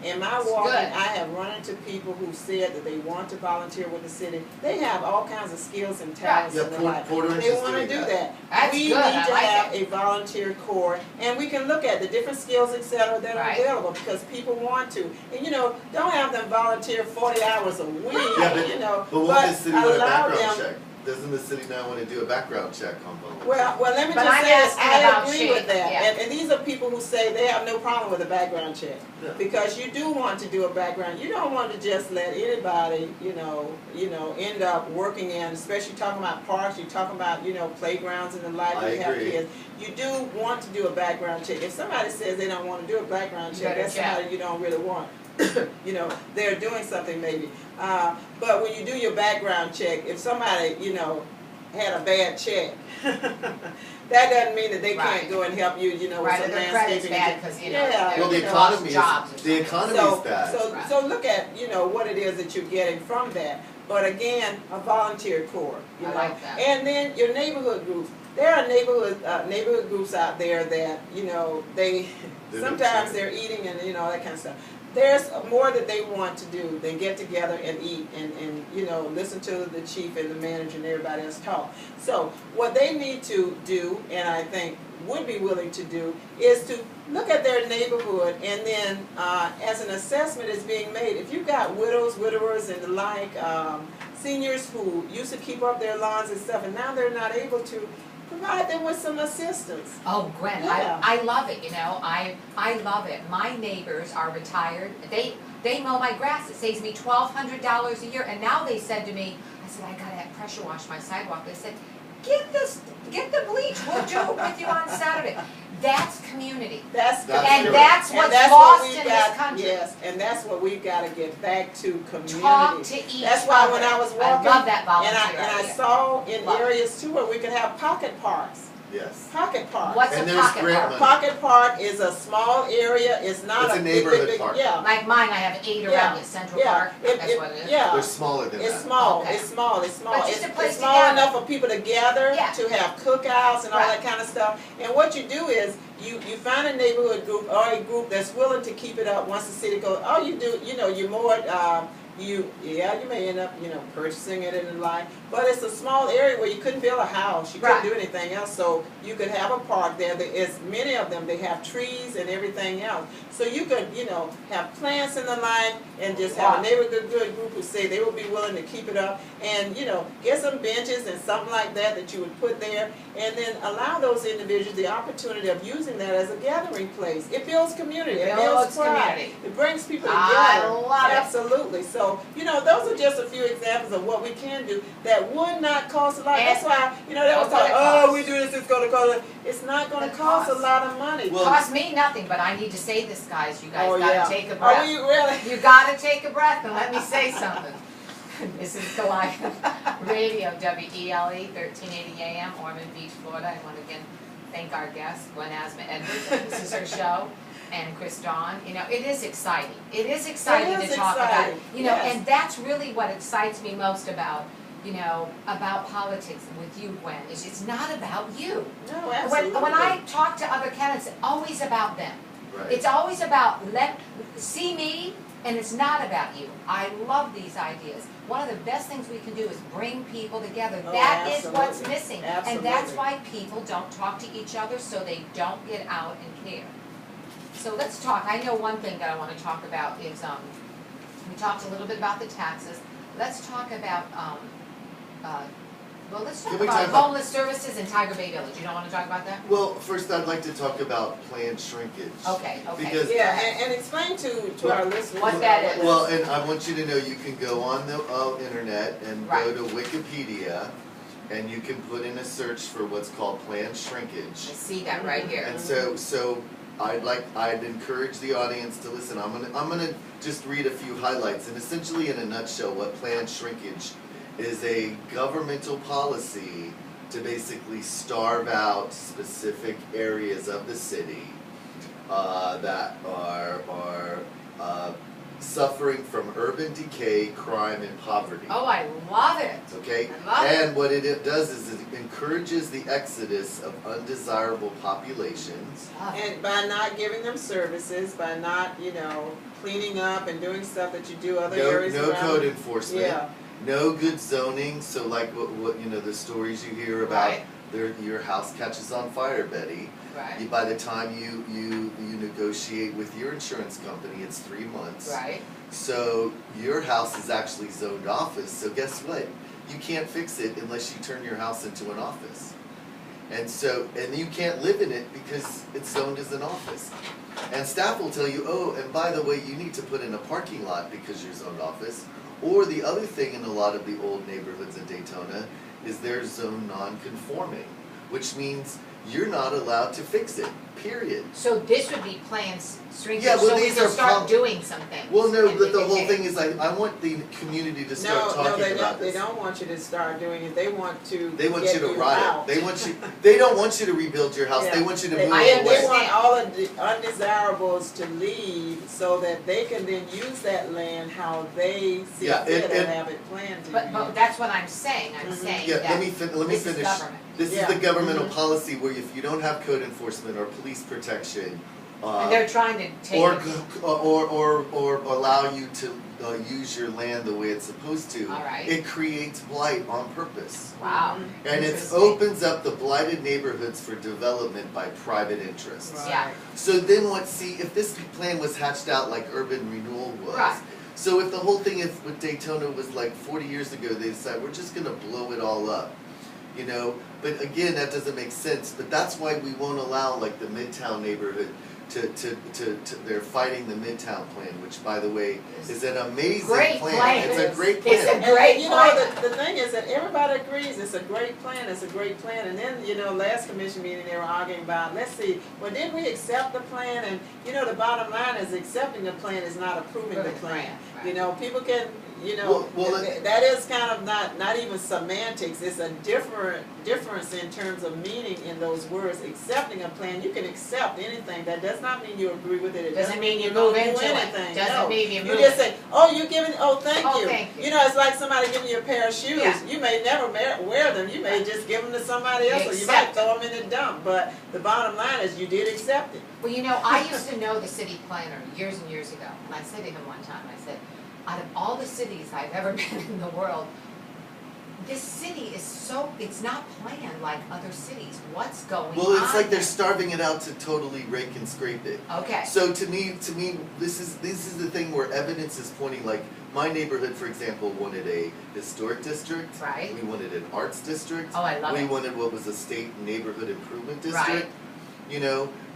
In my walking, I have run into people who said that they want to volunteer with the city. They have all kinds of skills and talents in their life. They want to do that. We need to have a volunteer corps, and we can look at the different skills, etc., that are available because people want to. And don't have them volunteer 40 hours a week. But won't the city want a background check? Doesn't the city now want to do a background check on volunteers? Well, let me just say, I agree with that. And these are people who say they have no problem with a background check. Yeah. Because you do want to do a background. You don't want to just let anybody, end up working in, especially talking about parks, you're talking about, playgrounds and the like, you have kids. You do want to do a background check. If somebody says they don't want to do a background check, that's somebody you don't really want. They're doing something maybe. But when you do your background check, if somebody, had a bad check, that doesn't mean that they can't go and help you, with some landscaping. Well, the economy is bad. So look at, what it is that you're getting from that. But again, a volunteer corps, I like that. And then your neighborhood groups. There are neighborhood groups out there that, they sometimes they're eating and, that kind of stuff. There's more that they want to do than get together and eat and listen to the chief and the manager and everybody else talk. So what they need to do, and I think would be willing to do, is to look at their neighborhood and then as an assessment is being made, if you've got widows, widowers and the like, seniors who used to keep up their lawns and stuff and now they're not able to, provide them with some assistance. Oh, Gwen, I love it, I love it. My neighbors are retired. They mow my grass. It saves me $1,200 a year. And now they said to me, I said, I got to pressure wash my sidewalk. They said, get the bleach. We'll do it with you on Saturday. That's community. That's what's lost in this country. Yes, and that's what we've got to get back to, community. Talk to each That's why when I was walking, I love that volunteer and I saw in areas too where we could have pocket parks. Yes. Pocket park. What's a pocket park? Pocket park is a small area. It's not a neighborhood park. Yeah. Like mine, I have 8 around it. Central Park. That's what it is. Yeah. They're smaller than that. It's small. Okay. It's small. It's small. But just a place it's small to enough for people to gather, to have cookouts and all that kind of stuff. And what you do is you find a neighborhood group or a group that's willing to keep it up once the city goes. All you do, you mow it. You may end up, purchasing it and the like, but it's a small area where you couldn't build a house, you couldn't do anything else, so you could have a park there. There's many of them, they have trees and everything else, so you could, have plants in the like, and just have a neighborhood group who say they would be willing to keep it up, and, get some benches and something like that you would put there, and then allow those individuals the opportunity of using that as a gathering place. It builds community, it builds pride, it brings people together. I love it. Absolutely. So, those are just a few examples of what we can do that would not cost a lot. That's why, they was like, we do this, it's going to cost. It's not going to cost a lot of money. It costs me nothing, but I need to say this, guys. You guys got to take a breath. Are you really? You got to take a breath and let me say something. This is Goliath Radio, WELE, 1380 AM, Ormond Beach, Florida. I want to again thank our guest, Gwen Azama-Edwards. This is her show. And Chris Dawn, it is exciting. It is exciting to talk about, and that's really what excites me most about, about politics with you, Gwen, is it's not about you. No, absolutely. When I talk to other candidates, it's always about them. Right. It's always about, see me, and it's not about you. I love these ideas. One of the best things we can do is bring people together. That is what's missing. And that's why people don't talk to each other, so they don't get out and care. So let's talk. I know one thing that I want to talk about is, we talked a little bit about the taxes. Let's talk about, let's talk about homeless services in Tiger Bay Village. You don't want to talk about that? Well, first I'd like to talk about planned shrinkage. Okay. Because and explain to our listeners what that is. Well, and I want you to know you can go on the internet and go to Wikipedia, and you can put in a search for what's called planned shrinkage. I see that right here. And so I'd encourage the audience to listen. I'm gonna just read a few highlights, and essentially in a nutshell, what planned shrinkage is a governmental policy to basically starve out specific areas of the city that are suffering from urban decay, crime, and poverty. Oh, I love it. Okay? I love it. And what it does is it encourages the exodus of undesirable populations. And by not giving them services, by not, cleaning up and doing stuff that you do other areas No around. code enforcement. Yeah. No good zoning, so like what the stories you hear about, Right. your house catches on fire, Betty. Right. By the time you negotiate with your insurance company, it's 3 months. Right. So your house is actually zoned office, so guess what? You can't fix it unless you turn your house into an office. And you can't live in it because it's zoned as an office. And staff will tell you, oh, and by the way, you need to put in a parking lot because you're zoned office. Or the other thing in a lot of the old neighborhoods in Daytona is they're zone non-conforming, which means you're not allowed to fix it, period. So this would be plans shrinkage, Yeah, well, so we these can are start doing something. Well, no, but the whole thing is I want the community to start talking about They this. don't want you to start doing it. They want to They want get you to riot. out. They don't want you to rebuild your house. Yeah. They want you to They move I away. want all of the undesirables to leave so that they can then use that land how they see Yeah, fit and and have it planned to But use. that's what I'm saying. I'm saying Yeah, that let me this is finish. government. This Yeah. is the governmental Mhm. policy where if you don't have code enforcement or police protection, And they're trying to take or, it. or allow you to use your land the way it's supposed to, All right. it creates blight on purpose. Wow. And it Interesting. opens up the blighted neighborhoods for development by private interests. Right. Yeah. So then if this plan was hatched out like urban renewal was, Right. so if the whole thing with Daytona was like 40 years ago, they decided we're just gonna blow it all up, but again, that doesn't make sense, but that's why we won't allow like the Midtown neighborhood they're fighting the Midtown plan, which by the way is an amazing Great plan. It's a great It's plan. a great And, plan. the thing is that everybody agrees it's a great plan, and then, last commission meeting, they were arguing about, let's see, well, did we accept the plan? And, the bottom line is accepting the plan is not approving the plan. Right. People can, that is kind of not even semantics, it's a difference in terms of meaning in those words. Accepting a plan, you can accept anything, that does not mean you agree with it. It Doesn't mean you don't move into do it. anything. Doesn't No. mean you You move just it. say, oh, you giving, oh, thank Oh, you. thank you. It's like somebody giving you a pair of shoes. Yeah. You may never wear them. You may just give them to somebody else, or you might Accept throw them in the dump. But the bottom line is you did accept it. Well, I used to know the city planner years and years ago, and I said to him one time, I said, out of all the cities I've ever been in the world, this city is it's not planned like other cities. What's going on? Well, it's like they're there? starving it out to totally rake and scrape it. Okay. So to me, this is the thing where evidence is pointing. Like my neighborhood, for example, wanted a historic district. Right. We wanted an arts district. Oh, I love We it. wanted what was a state neighborhood improvement district. Right.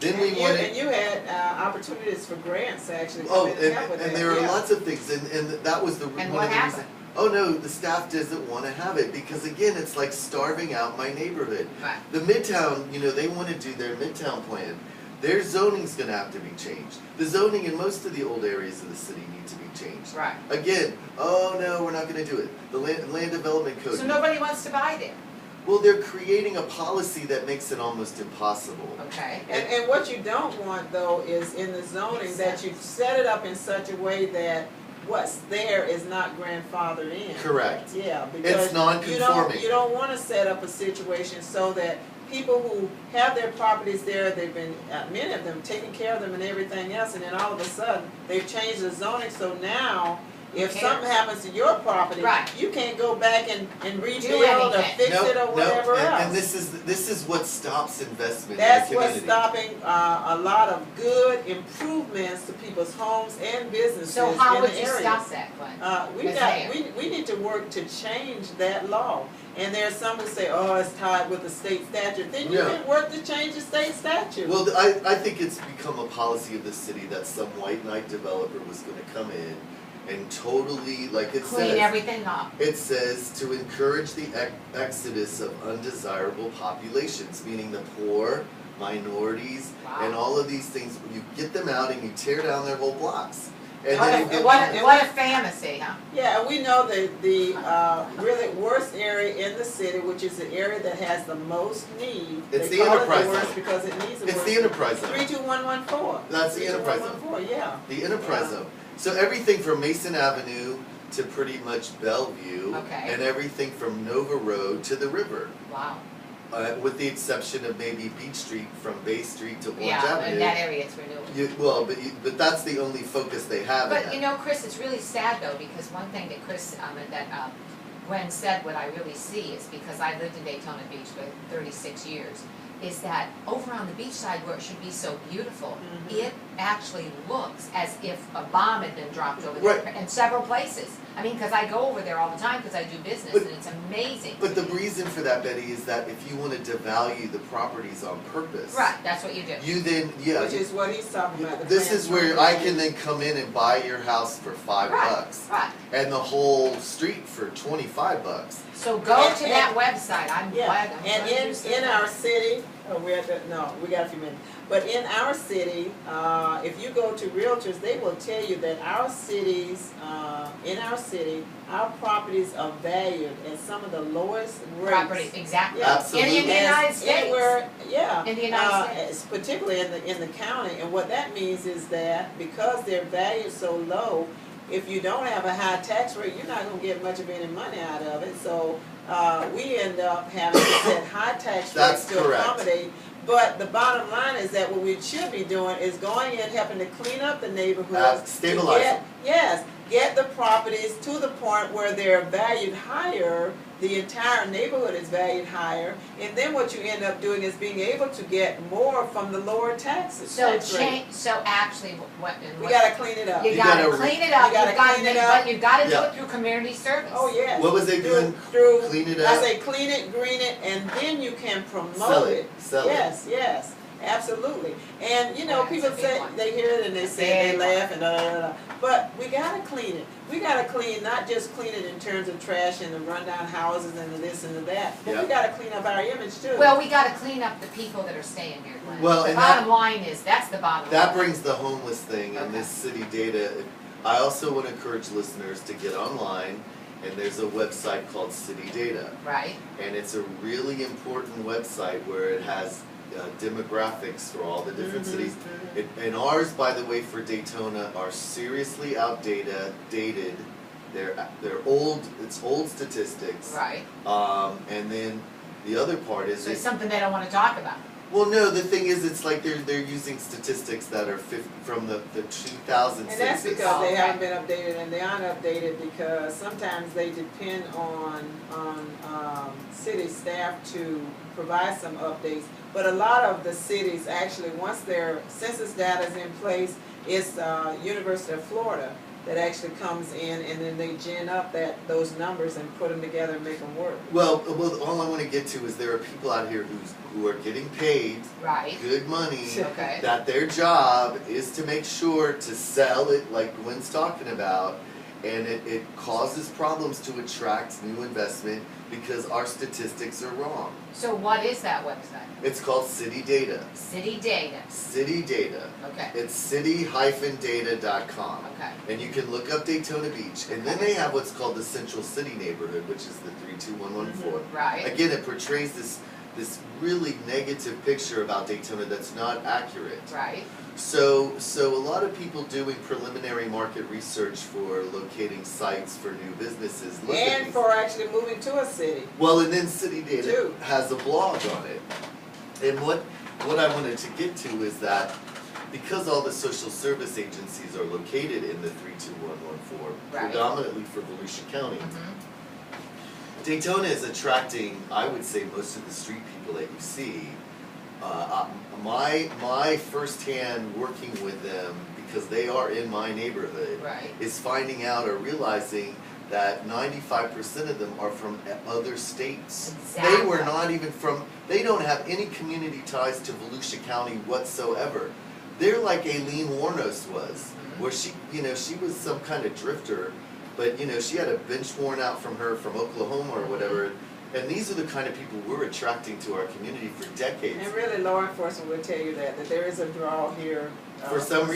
Then we wanted. And you had opportunities for grants to actually come Oh, in and help with that. and there are Yeah. lots of things, and that was And one what of the happened? reasons. Oh no, the staff doesn't want to have it because again, it's like starving out my neighborhood. Right. The Midtown, they want to do their Midtown plan. Their zoning's going to have to be changed. The zoning in most of the old areas of the city need to be changed. Right. Again, oh no, we're not going to do it. The land development code. So nobody wants to buy there. Well, they're creating a policy that makes it almost impossible. Okay. And what you don't want though is in the zoning that you set it up in such a way that what's there is not grandfathered in. Correct. Yeah, because It's non-conforming. you don't want to set up a situation so that people who have their properties there, they've been, many of them, taking care of them and everything else, and then all of a sudden, they've changed the zoning, so now, if Who something cares? happens to your property, Right. you can't go back and rebuild or anything. fix it or whatever else. And this is what stops investment That's in the what's community. stopping a lot of good improvements to people's homes and businesses So in how the would area. you stop that, Gwen? Ms. Mayor. We need to work to change that law. And there's some who say, oh, it's tied with the state statute. Then you Yeah. can work to change the state statute. Well, I think it's become a policy of the city that some white knight developer was going to come in and totally, like it Clean says, everything up. it says to encourage the exodus of undesirable populations, meaning the poor, minorities, Wow. and all of these things. You get them out and you tear down their whole blocks. And What then a, we'll go what from a, what a fantasy, huh? Yeah, and we know that the really worst area in the city, which is the area that has the most need. It's they the call enterprise it the worst zone. because it needs the It's worst. the enterprise zone. 32114. That's the enterprise zone. 32114, yeah. The enterprise zone. So everything from Mason Avenue to pretty much Bellevue, Okay. and everything from Nova Road to the river, Wow. with the exception of maybe Beach Street from Bay Street to Orange Yeah, Avenue. in that area it's renewable. But that's the only focus they have. in But that. you know, Chris, it's really sad though, because one thing that Gwen said, what I really see is, because I lived in Daytona Beach for 36 years, is that over on the beach side where it should be so beautiful, it actually looks as if a bomb had been dropped over there Right. in several places. I mean, because I go over there all the time because I do business, But- and it's amazing. But the reason for that, Betty, is that if you want to devalue the properties on purpose, Right, that's what you do. you then Which is what he's talking about. the This is where I can transformation. then come in and buy your house for $5, Right. and the whole street for $25. So go And- to that website. I'm Yeah, glad. I'm and glad you said in that. our city, we got a few minutes. But in our city, if you go to realtors, they will tell you that our cities, in our city, our properties are valued at some of the lowest rates. Property, exactly. Yeah. Absolutely. In the United States. Anywhere, yeah. In the United States. Particularly in the county, and what that means is that because they're valued so low, if you don't have a high tax rate, you're not gonna get much of any money out of it, so, we end up having to set high tax That's rates to correct. accommodate. But the bottom line is that what we should be doing is going in, helping to clean up the neighborhoods. Stabilize to them. get the properties to the point where they're valued higher, the entire neighborhood is valued higher, and then what you end up doing is being able to get more from the lower taxes. So tax rate. so actually, what? We gotta clean it up. You You gotta gotta clean it up, you gotta you've gotta clean make, it up. but you've gotta do Yeah. it through community service. Oh, yes. What was they doing? Through, Clean it I up, say clean it, green it, and then you can promote sell it. it, sell it. Yes, yes, absolutely. And, you know, That's people a big say, one. they hear it and they say, they Big laugh and da, da, da, da. But we gotta clean it. We gotta clean, not just clean it in terms of trash and the rundown houses and the this and the that, but we Yeah. gotta clean up our image too. Well, we gotta clean up the people that are staying here, Glenn. Well, The and bottom line is, that's the bottom line. That brings the homeless thing and Okay. this city data. I also want to encourage listeners to get online, and there's a website called City Data. Right, And it's a really important website where it has demographics for all the different cities. And ours, by the way, for Daytona are seriously outdated. They're old. It's old statistics. right. And then the other part is So it's something they don't wanna talk about. well, no. The thing is, it's like they're using statistics that are from the 2000 And that's census. because they Okay. haven't been updated, and they aren't updated because sometimes they depend on city staff to provide some updates. But a lot of the cities, actually, once their census data is in place, it's University of Florida that actually comes in, and then they gin up those numbers and put them together and make them work. Well, all I want to get to is there are people out here who are getting paid Right, good money. okay. That their job is to make sure to sell it like Gwen's talking about, and it causes problems to attract new investment because our statistics are wrong. So what is that website? It's called City Data. City Data, City Data. okay, It's city-data.com. okay. And you can look up Daytona Beach. And then they have what's called the Central City neighborhood, which is the 32114. Right, Again, it portrays this really negative picture about Daytona that's not accurate. right. So a lot of people doing preliminary market research for locating sites for new businesses look at And these. for actually moving to a city. Well, and then City Data Too. has a blog on it. And what I wanted to get to is that because all the social service agencies are located in the 32114, Right. predominantly for Volusia County, Mhm. Daytona is attracting, I would say, most of the street people that you see. My firsthand working with them, because they are in my neighborhood, Right, is finding out or realizing that 95% of them are from other states. Exactly. They were not even from, they don't have any community ties to Volusia County whatsoever. They're like Aileen Warnos was, where she was some kind of drifter, but she had a bench worn out from her from Oklahoma or whatever. And these are the kind of people we're attracting to our community for decades. And really, law enforcement will tell you that there is a draw here. For some reason.